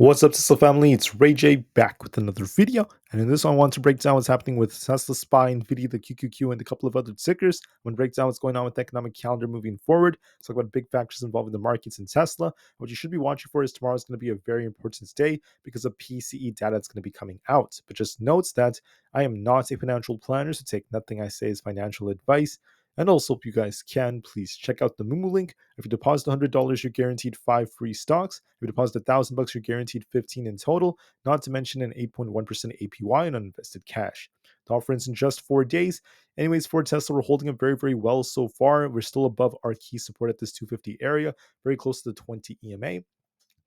What's up, Tesla family? It's Ray J back with another video. And in this one, I want to break down what's happening with Tesla SPY, Nvda, the QQQ, and a couple of other tickers. I'm going to break down what's going on with the economic calendar moving forward. Let's talk about big factors involving the markets and Tesla. What you should be watching for is tomorrow is going to be a very important day because of PCE data that's going to be coming out. But just note that I am not a financial planner, so take nothing I say as financial advice. And also, if you guys can, please check out the Moomoo link. If you deposit $100, you're guaranteed 5 free stocks. If you deposit $1,000, you're guaranteed 15 in total, not to mention an 8.1% APY on uninvested cash. The offer ends in just 4 days. Anyways, for Tesla, we're holding up very, very well so far. We're still above our key support at this 250 area, very close to the 20 EMA.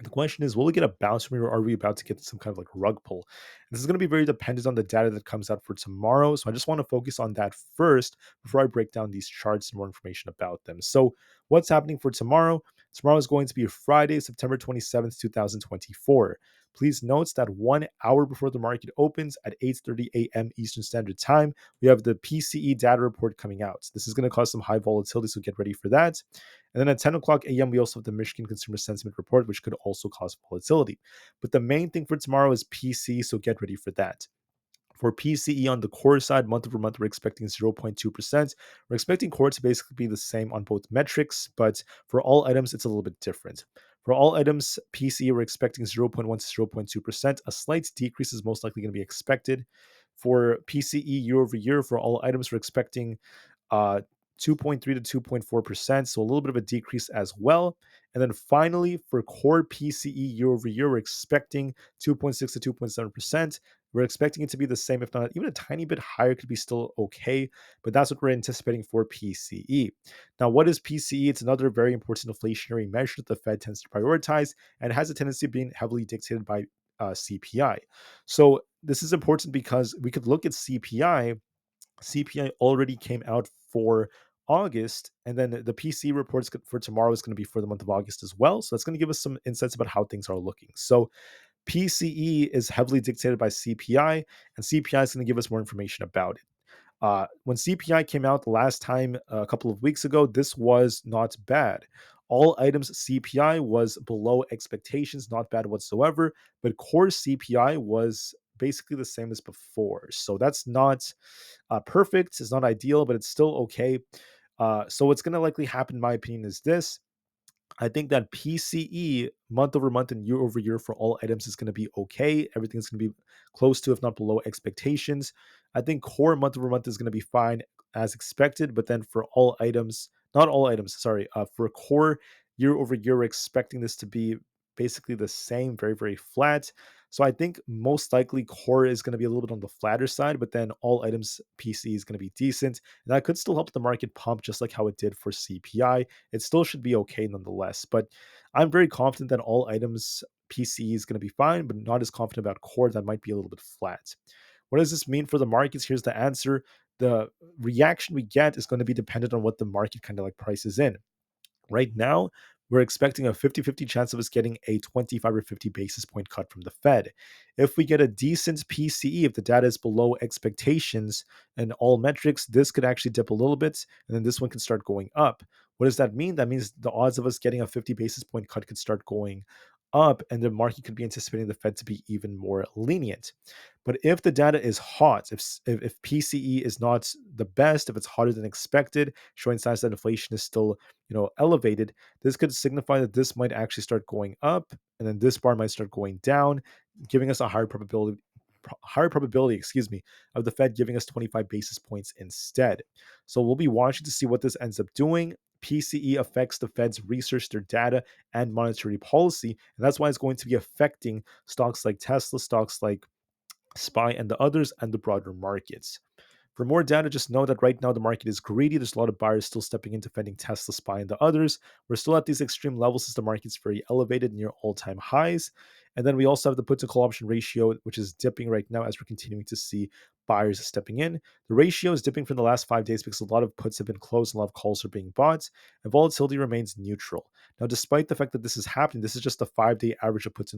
The question is, will we get a bounce from here, or are we about to get some kind of like rug pull? And this is going to be very dependent on the data that comes out for tomorrow. So I just want to focus on that first before I break down these charts and more information about them. So what's happening for tomorrow? Tomorrow is going to be Friday, September 27th, 2024. Please note that 1 hour before the market opens at 8:30 a.m. Eastern Standard Time, we have the PCE data report coming out. This is going to cause some high volatility, so get ready for that. And then at 10 o'clock a.m., we also have the Michigan Consumer Sentiment Report, which could also cause volatility. But the main thing for tomorrow is PC, so get ready for that. For PCE on the core side, month over month, we're expecting 0.2%. We're expecting core to basically be the same on both metrics, but for all items, it's a little bit different. For all items, PCE, we're expecting 0.1 to 0.2%. A slight decrease is most likely going to be expected. For PCE year over year, for all items, we're expecting uh, 2.3 to 2.4%, so a little bit of a decrease as well. And then finally, for core PCE year over year, we're expecting 2.6 to 2.7%. We're expecting it to be the same, if not even a tiny bit higher, could be still okay. But that's what we're anticipating for PCE. Now, what is PCE? It's another very important inflationary measure that the Fed tends to prioritize and has a tendency of being heavily dictated by CPI. So this is important because we could look at CPI. CPI already came out for August, and then the PC reports for tomorrow is going to be for the month of August as well. So that's going to give us some insights about how things are looking. So PCE is heavily dictated by CPI, and CPI is going to give us more information about it. When CPI came out the last time a couple of weeks ago, this was not bad. All items CPI was below expectations, not bad whatsoever, but core CPI was basically the same as before. So that's not perfect, it's not ideal, but it's still okay. So what's going to likely happen, in my opinion, is this. I think that PCE month over month and year over year for all items is going to be okay. Everything's going to be close to, if not below, expectations. I think core month over month is going to be fine as expected, but then for all items, not all items, sorry, for core year over year, we're expecting this to be basically the same, very, very flat. So I think most likely core is going to be a little bit on the flatter side, but then all items PC is going to be decent. And that could still help the market pump just like how it did for CPI. It still should be okay nonetheless. But I'm very confident that all items PC is going to be fine, but not as confident about core. That might be a little bit flat. What does this mean for the markets? Here's the answer. The reaction we get is going to be dependent on what the market kind of like prices in. Right now, we're expecting a 50-50 chance of us getting a 25 or 50 basis point cut from the Fed. If we get a decent PCE, if the data is below expectations and all metrics, this could actually dip a little bit, and then this one can start going up. What does that mean? That means the odds of us getting a 50 basis point cut could start going up, and the market could be anticipating the Fed to be even more lenient. But if the data is hot, if PCE is not the best, if it's hotter than expected, showing signs that inflation is still elevated, this could signify that this might actually start going up, and then this bar might start going down, giving us a higher probability, of the Fed giving us 25 basis points instead. So we'll be watching to see what this ends up doing. PCE affects the Fed's research, their data, and monetary policy, and that's why it's going to be affecting stocks like Tesla, stocks like SPY, and the others, and the broader markets. For more data, just know that right now the market is greedy. There's a lot of buyers still stepping in, defending Tesla, SPY, and the others. We're still at these extreme levels as the market's very elevated, near all-time highs. And then we also have the put to call option ratio, which is dipping right now as we're continuing to see buyers stepping in. The ratio is dipping from the last 5 days because a lot of puts have been closed and a lot of calls are being bought, and volatility remains neutral. Now, despite the fact that this is happening, this is just the 5-day average of puts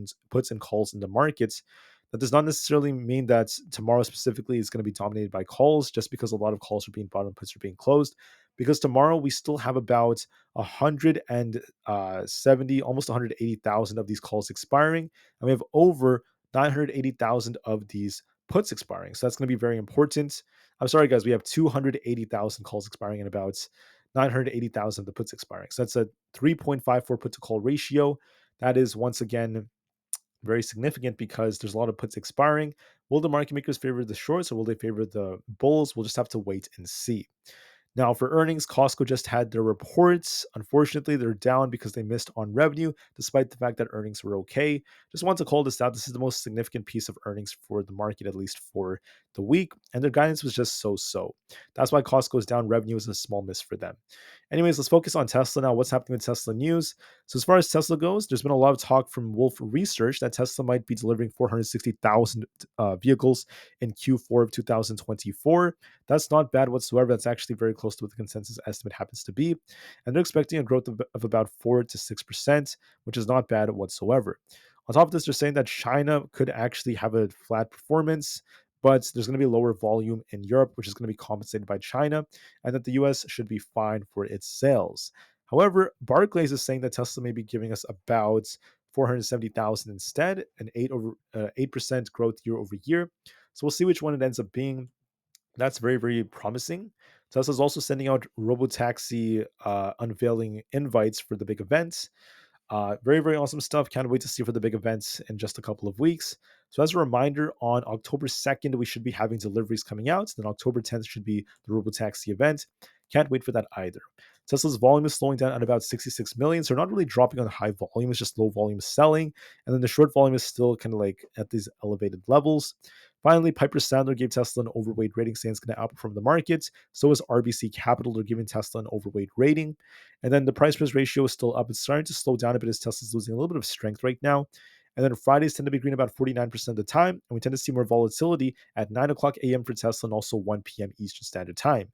and calls in the markets. That does not necessarily mean that tomorrow specifically is going to be dominated by calls just because a lot of calls are being bought and puts are being closed. because tomorrow we still have about 170, almost 180,000 of these calls expiring, and we have over 980,000 of these puts expiring. So that's going to be very important. I'm sorry, guys, we have 280,000 calls expiring and about 980,000 of the puts expiring. So that's a 3.54 put to call ratio. That is once again very significant because there's a lot of puts expiring. Will the market makers favor the shorts or will they favor the bulls? We'll just have to wait and see. Now, for earnings, Costco just had their reports. Unfortunately, they're down because they missed on revenue, despite the fact that earnings were okay. Just want to call this out. This is the most significant piece of earnings for the market, at least for the week. And their guidance was just so so. That's why Costco's down. Revenue is a small miss for them. Anyways, let's focus on Tesla now. What's happening with Tesla news? So, as far as Tesla goes, there's been a lot of talk from Wolf Research that Tesla might be delivering 460,000 vehicles in Q4 of 2024. That's not bad whatsoever. That's actually very close to what the consensus estimate happens to be. And they're expecting a growth of about 4 to 6%, which is not bad whatsoever. On top of this, they're saying that China could actually have a flat performance, but there's going to be lower volume in Europe, which is going to be compensated by China, and that the US should be fine for its sales. However, Barclays is saying that Tesla may be giving us about 470,000 instead, an 8% growth year over year. So we'll see which one it ends up being. That's very, very promising. Tesla's also sending out robotaxi unveiling invites for the big events. Very, very awesome stuff. Can't wait to see for the big events in just a couple of weeks. So, as a reminder, on October 2nd, we should be having deliveries coming out. Then October 10th should be the robotaxi event. Can't wait for that either. Tesla's volume is slowing down at about 66 million. So, they're not really dropping on high volume, it's just low volume selling. And then the short volume is still kind of like at these elevated levels. Finally, Piper Sandler gave Tesla an overweight rating, saying it's going to outperform the market. So is RBC Capital. They're giving Tesla an overweight rating. And then the price price ratio is still up. It's starting to slow down a bit as Tesla's losing a little bit of strength right now. And then Fridays tend to be green about 49% of the time. And we tend to see more volatility at 9 o'clock a.m. for Tesla and also 1 p.m. Eastern Standard Time.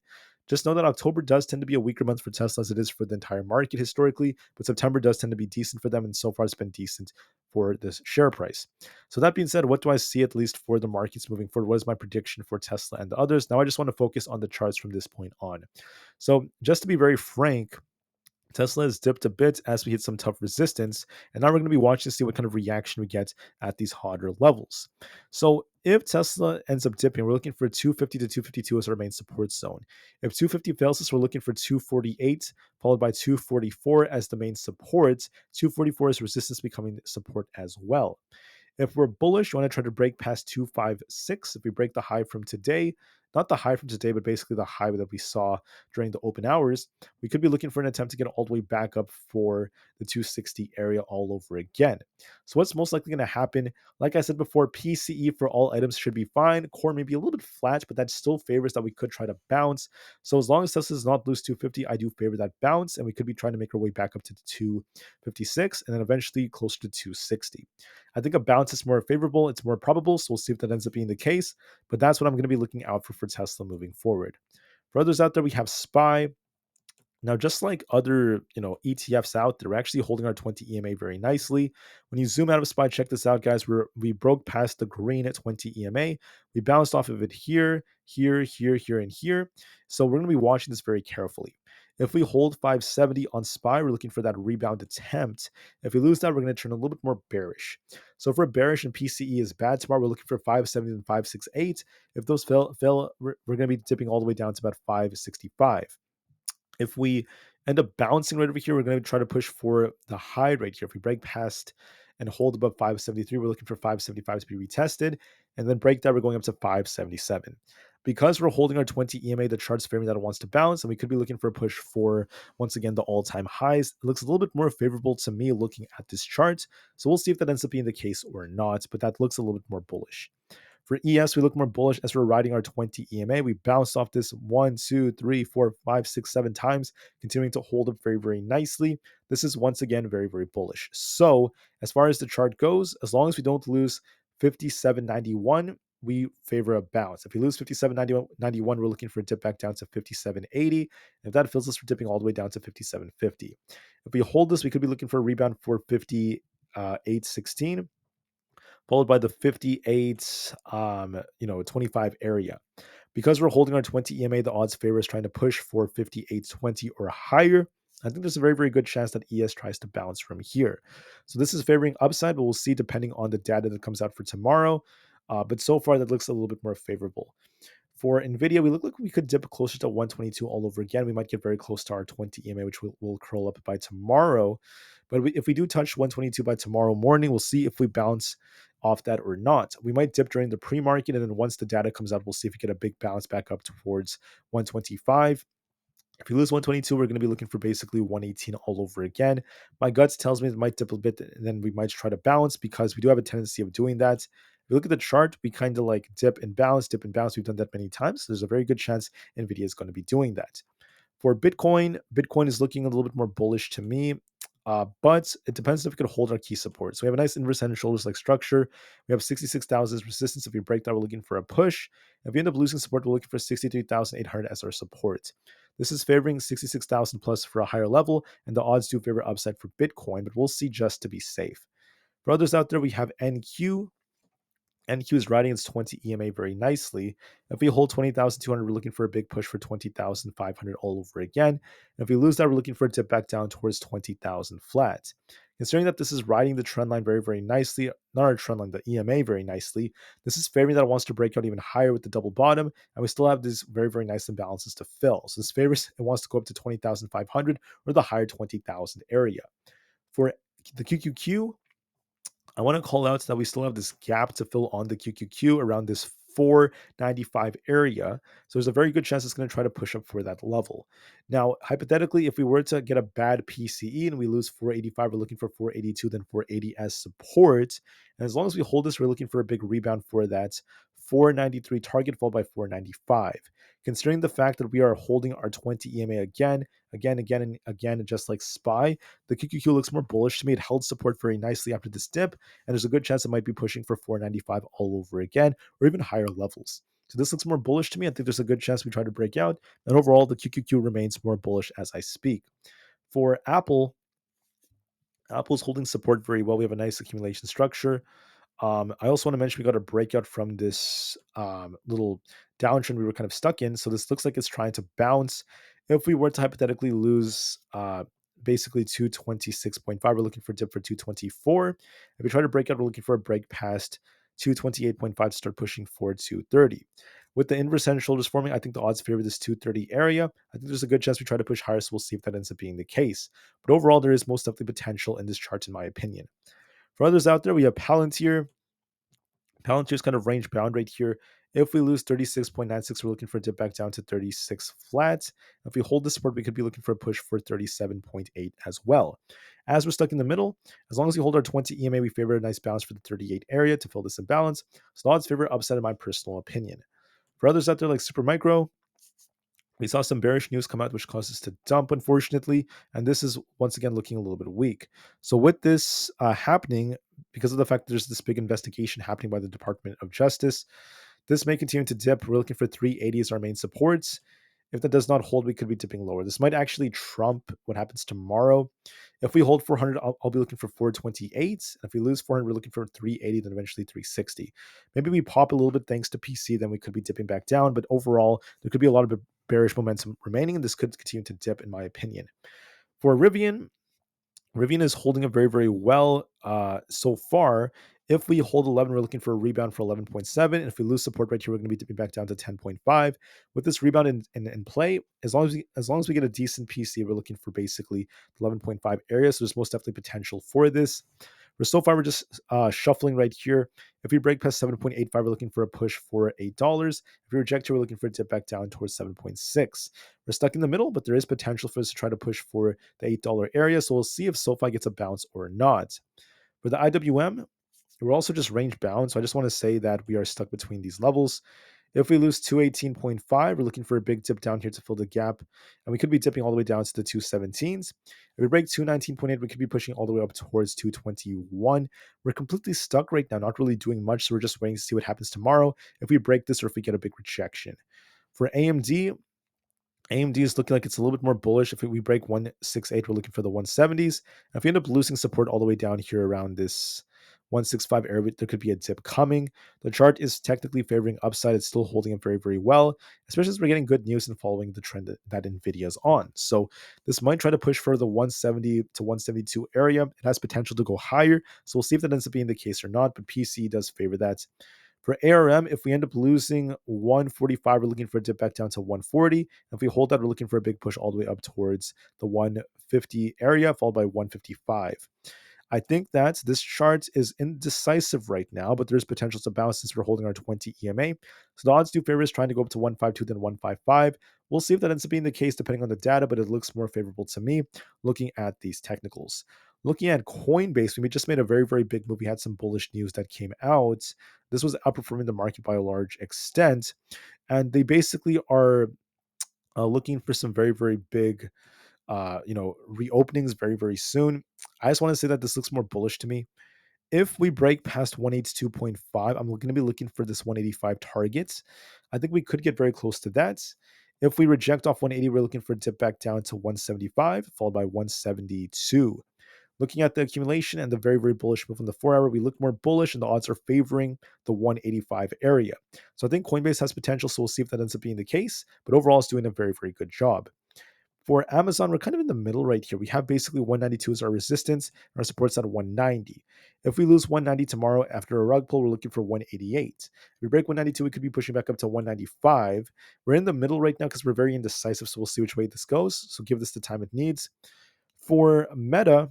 Just know that October does tend to be a weaker month for Tesla as it is for the entire market historically, but September does tend to be decent for them, and so far it's been decent for this share price. So that being said, what do I see at least for the markets moving forward? What is my prediction for Tesla and the others? Now I just want to focus on the charts from this point on. So just to be very frank, Tesla has dipped a bit as we hit some tough resistance, and now we're going to be watching to see what kind of reaction we get at these harder levels. So if Tesla ends up dipping, we're looking for 250 to 252 as our main support zone. If 250 fails us, we're looking for 248, followed by 244 as the main support. 244 is resistance becoming support as well. If we're bullish, you want to try to break past 256. If we break the high from today, not the high from today, but basically the high that we saw during the open hours, we could be looking for an attempt to get all the way back up for the 260 area all over again. So what's most likely going to happen? Like I said before, PCE for all items should be fine. Core may be a little bit flat, but that still favors that we could try to bounce. So as long as Tesla does not lose 250, I do favor that bounce, and we could be trying to make our way back up to 256 and then eventually closer to 260. I think a bounce is more favorable. It's more probable. So we'll see if that ends up being the case. But that's what I'm going to be looking out for Tesla moving forward. For others out there, we have SPY. Now, just like other, ETFs out there, we're actually holding our 20 EMA very nicely. When you zoom out of SPY, check this out, guys. We broke past the green at 20 EMA. We bounced off of it here, here, here, here, and here. So we're going to be watching this very carefully. If we hold 570 on SPY, we're looking for that rebound attempt. If we lose that, we're going to turn a little bit more bearish. So if we're bearish and PCE is bad tomorrow, we're looking for 570 and 568. If those fail, we're going to be dipping all the way down to about 565. If we end up bouncing right over here, we're going to try to push for the high right here. If we break past and hold above 573, we're looking for 575 to be retested. And then break that, we're going up to 577. Because we're holding our 20 EMA, the chart's favoring that it wants to bounce, and we could be looking for a push for, once again, the all-time highs. It looks a little bit more favorable to me looking at this chart. So we'll see if that ends up being the case or not, but that looks a little bit more bullish. For ES, we look more bullish as we're riding our 20 EMA. We bounced off this 1, 2, 3, 4, 5, 6, 7 times, continuing to hold up very, very nicely. This is once again very, very bullish. So as far as the chart goes, as long as we don't lose 57.91, we favor a bounce. If we lose 57.91, we're looking for a dip back down to 57.80. If that fills us, we're dipping all the way down to 57.50. If we hold this, we could be looking for a rebound for 58.16. Followed by the 58, 25 area. Because we're holding our 20 EMA, the odds favor is trying to push for 58.20 or higher. I think there's a very, very good chance that ES tries to bounce from here. So this is favoring upside, but we'll see depending on the data that comes out for tomorrow. But so far, that looks a little bit more favorable. For Nvidia, we look like we could dip closer to 122 all over again. We might get very close to our 20 EMA, which will curl up by tomorrow. But if we do touch 122 by tomorrow morning, we'll see if we bounce off that or not. We might dip during the pre-market, and then once the data comes out, we'll see if we get a big bounce back up towards 125. If we lose 122, we're going to be looking for basically 118 all over again. My guts tells me it might dip a bit, and then we might try to bounce because we do have a tendency of doing that. If you look at the chart, we kind of like dip and bounce, dip and bounce. We've done that many times. So there's a very good chance Nvidia is going to be doing that. For Bitcoin, Bitcoin is looking a little bit more bullish to me, but it depends if we could hold our key support. So we have a nice inverse head and shoulders like structure. We have 66,000 as resistance. If we break that, we're looking for a push. If we end up losing support, we're looking for 63,800 as our support. This is favoring 66,000 plus for a higher level, and the odds do favor upside for Bitcoin, but we'll see just to be safe. For others out there, we have NQ. NQ is riding its 20 EMA very nicely. If we hold 20,200, we're looking for a big push for 20,500 all over again. And if we lose that, we're looking for it to dip back down towards 20,000 flat. Considering that this is riding the trend line very, very nicely, not our trend line, the EMA very nicely, this is favoring that it wants to break out even higher with the double bottom, and we still have these very, very nice imbalances to fill. So this favors it wants to go up to 20,500 or the higher 20,000 area. For the QQQ, I want to call out that we still have this gap to fill on the QQQ around this 495 area. So there's a very good chance it's going to try to push up for that level. Now, hypothetically, if we were to get a bad PCE and we lose 485, we're looking for 482, then 480 as support. And as long as we hold this, we're looking for a big rebound for that 493 target, followed by 495. Considering the fact that we are holding our 20 EMA again, and again, just like SPY, the QQQ looks more bullish to me. It held support very nicely after this dip, and there's a good chance it might be pushing for 495 all over again, or even higher levels. So this looks more bullish to me. I think there's a good chance we try to break out, and overall, the QQQ remains more bullish as I speak. For Apple, Apple's holding support very well. We have a nice accumulation structure. I also want to mention we got a breakout from this little downtrend we were kind of stuck in. So this looks like it's trying to bounce. If we were to hypothetically lose basically 226.5, we're looking for a dip for 224. If we try to break out, we're looking for a break past 228.5 to start pushing for 230. With the inverse head and shoulders forming, I think the odds favor this 230 area. I think there's a good chance we try to push higher, so we'll see if that ends up being the case. But overall, there is most definitely potential in this chart, in my opinion. For others out there, we have Palantir. Palantir's kind of range bound right here. If we lose 36.96, we're looking for a dip back down to 36 flat. If we hold this support, we could be looking for a push for 37.8 as well. As we're stuck in the middle, as long as we hold our 20 EMA, we favor a nice bounce for the 38 area to fill this imbalance. So the odds favor upside in my personal opinion. For others out there like Supermicro, we saw some bearish news come out, which caused us to dump, unfortunately, and this is once again looking a little bit weak. So with this happening, because of the fact that there's this big investigation happening by the Department of Justice, this may continue to dip. We're looking for 380 as our main supports. If that does not hold, we could be dipping lower. This might actually trump what happens tomorrow. If we hold 400, I'll be looking for 428. If we lose 400, we're looking for 380, then eventually 360. Maybe we pop a little bit thanks to PC, then we could be dipping back down. But overall, there could be a lot of bearish momentum remaining, and this could continue to dip, in my opinion. For Rivian, Rivian is holding up very, very well so far. If we hold 11, we're looking for a rebound for 11.7. And if we lose support right here, we're going to be dipping back down to 10.5. With this rebound in play, as long as we get a decent PC, we're looking for basically 11.5 area. So there's most definitely potential for this. So far, we're just shuffling right here. If we break past 7.85, we're looking for a push for $8. If we reject here, we're looking for it to dip back down towards 7.6. We're stuck in the middle, but there is potential for us to try to push for the $8 area. So we'll see if SoFi gets a bounce or not. For the IWM, we're also just range bound. So I just want to say that we are stuck between these levels. If we lose 218.5, we're looking for a big dip down here to fill the gap. And we could be dipping all the way down to the 217s. If we break 219.8, we could be pushing all the way up towards 221. We're completely stuck right now, not really doing much. So we're just waiting to see what happens tomorrow, if we break this or if we get a big rejection. For AMD is looking like it's a little bit more bullish. If we break 168, we're looking for the 170s. And if we end up losing support all the way down here around this 165 area, there could be a dip coming. The chart is technically favoring upside. It's still holding it very, very well, especially as we're getting good news and following the trend that Nvidia is on. So this might try to push for the 170 to 172 area. It has potential to go higher. So we'll see if that ends up being the case or not, but PC does favor that. For ARM, if we end up losing 145, we're looking for a dip back down to 140. If we hold that, we're looking for a big push all the way up towards the 150 area, followed by 155. I think that this chart is indecisive right now, but there's potential to bounce since we're holding our 20 EMA. So the odds do favor us trying to go up to 152 than 155. We'll see if that ends up being the case depending on the data, but it looks more favorable to me looking at these technicals. Looking at Coinbase, we just made a very, very big move. We had some bullish news that came out. This was outperforming the market by a large extent. And they basically are looking for some very, very big reopenings very, very soon. I just want to say that this looks more bullish to me. If we break past 182.5, I'm going to be looking for this 185 target. I think we could get very close to that. If we reject off 180, we're looking for a dip back down to 175, followed by 172. Looking at the accumulation and the very, very bullish move on the 4 hour, we look more bullish and the odds are favoring the 185 area. So I think Coinbase has potential, so we'll see if that ends up being the case. But overall, it's doing a very, very good job. For Amazon, we're kind of in the middle right here. We have basically 192 as our resistance, and our support's at 190. If we lose 190 tomorrow after a rug pull, we're looking for 188. If we break 192, we could be pushing back up to 195. We're in the middle right now because we're very indecisive, so we'll see which way this goes. So give this the time it needs. For Meta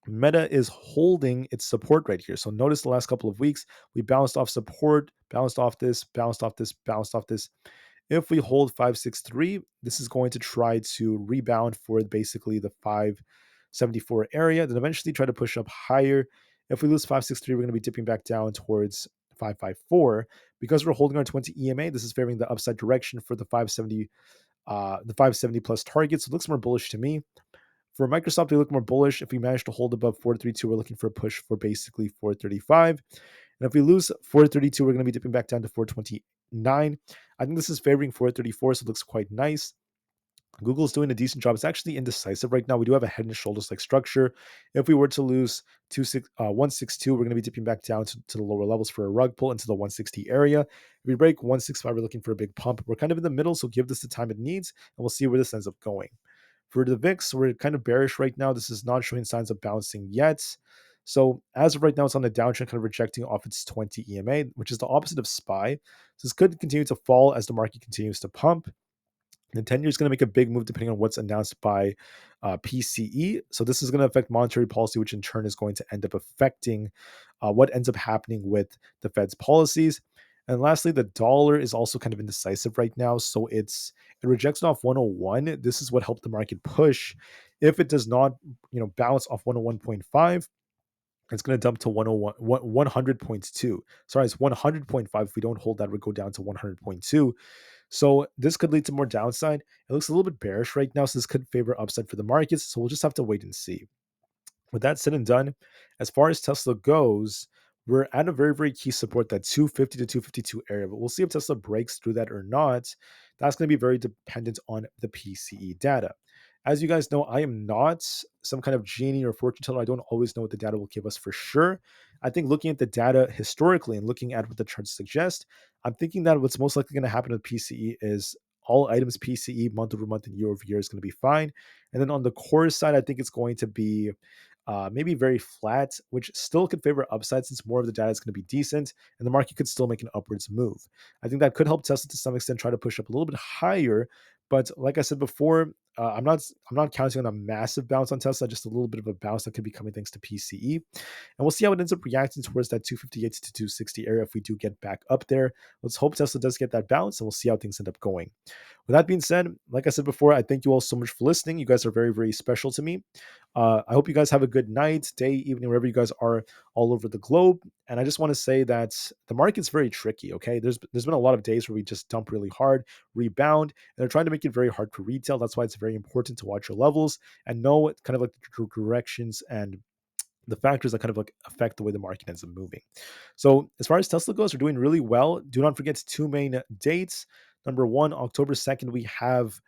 is holding its support right here. So notice the last couple of weeks, we bounced off support, bounced off this, bounced off this, bounced off this. If we hold 563, this is going to try to rebound for basically the 574 area, then eventually try to push up higher. If we lose 563, we're going to be dipping back down towards 554. Because we're holding our 20 EMA, this is favoring the upside direction for the 570 plus targets. So it looks more bullish to me. For Microsoft, they look more bullish. If we manage to hold above 432, we're looking for a push for basically 435. And if we lose 432, we're going to be dipping back down to 429. I think this is favoring 434, so it looks quite nice. Google's doing a decent job. It's actually indecisive right now. We do have a head and shoulders like structure. If we were to lose 162, we're going to be dipping back down to the lower levels for a rug pull into the 160 area. If we break 165, we're looking for a big pump. We're kind of in the middle, so give this the time it needs, and we'll see where this ends up going. For the VIX, we're kind of bearish right now. This is not showing signs of bouncing yet. So as of right now, it's on the downtrend, kind of rejecting off its 20 EMA, which is the opposite of SPY. So this could continue to fall as the market continues to pump. The 10-year is going to make a big move depending on what's announced by PCE. So this is going to affect monetary policy, which in turn is going to end up affecting what ends up happening with the Fed's policies. And lastly, the dollar is also kind of indecisive right now. So it rejects off 101. This is what helped the market push. If it does not, bounce off 101.5, it's going to dump to 101, 100.2. Sorry, it's 100.5. If we don't hold that, we go down to 100.2. So this could lead to more downside. It looks a little bit bearish right now, so this could favor upside for the markets. So we'll just have to wait and see. With that said and done, as far as Tesla goes, we're at a very, very key support, that 250 to 252 area, but we'll see if Tesla breaks through that or not. That's going to be very dependent on the PCE data. As you guys know, I am not some kind of genie or fortune teller. I don't always know what the data will give us for sure. I think looking at the data historically and looking at what the charts suggest, I'm thinking that what's most likely going to happen with PCE is all items PCE month over month and year over year is going to be fine. And then on the core side, I think it's going to be maybe very flat, which still could favor upside since more of the data is going to be decent and the market could still make an upwards move. I think that could help Tesla to some extent try to push up a little bit higher. But like I said before, I'm not counting on a massive bounce on Tesla, just a little bit of a bounce that could be coming thanks to PCE. And we'll see how it ends up reacting towards that 258 to 260 area if we do get back up there. Let's hope Tesla does get that bounce, and we'll see how things end up going. With that being said, like I said before, I thank you all so much for listening. You guys are very, very special to me. I hope you guys have a good night, day, evening, wherever you guys are all over the globe. And I just want to say that the market's very tricky, okay? There's been a lot of days where we just dump really hard, rebound, and they're trying to make it very hard for retail. That's why it's very important to watch your levels and know kind of like the directions and the factors that kind of like affect the way the market ends up moving. So as far as Tesla goes, we're doing really well. Do not forget 2 main dates. Number one, October 2nd, we have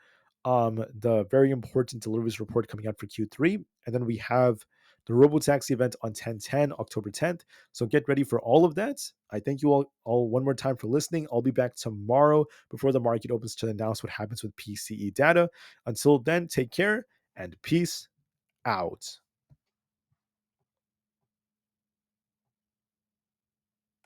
the very important deliveries report coming out for Q3. And then we have the robotaxi event on 10/10, October 10th. So get ready for all of that. I thank you all one more time for listening. I'll be back tomorrow before the market opens to announce what happens with PCE data. Until then, take care and peace out.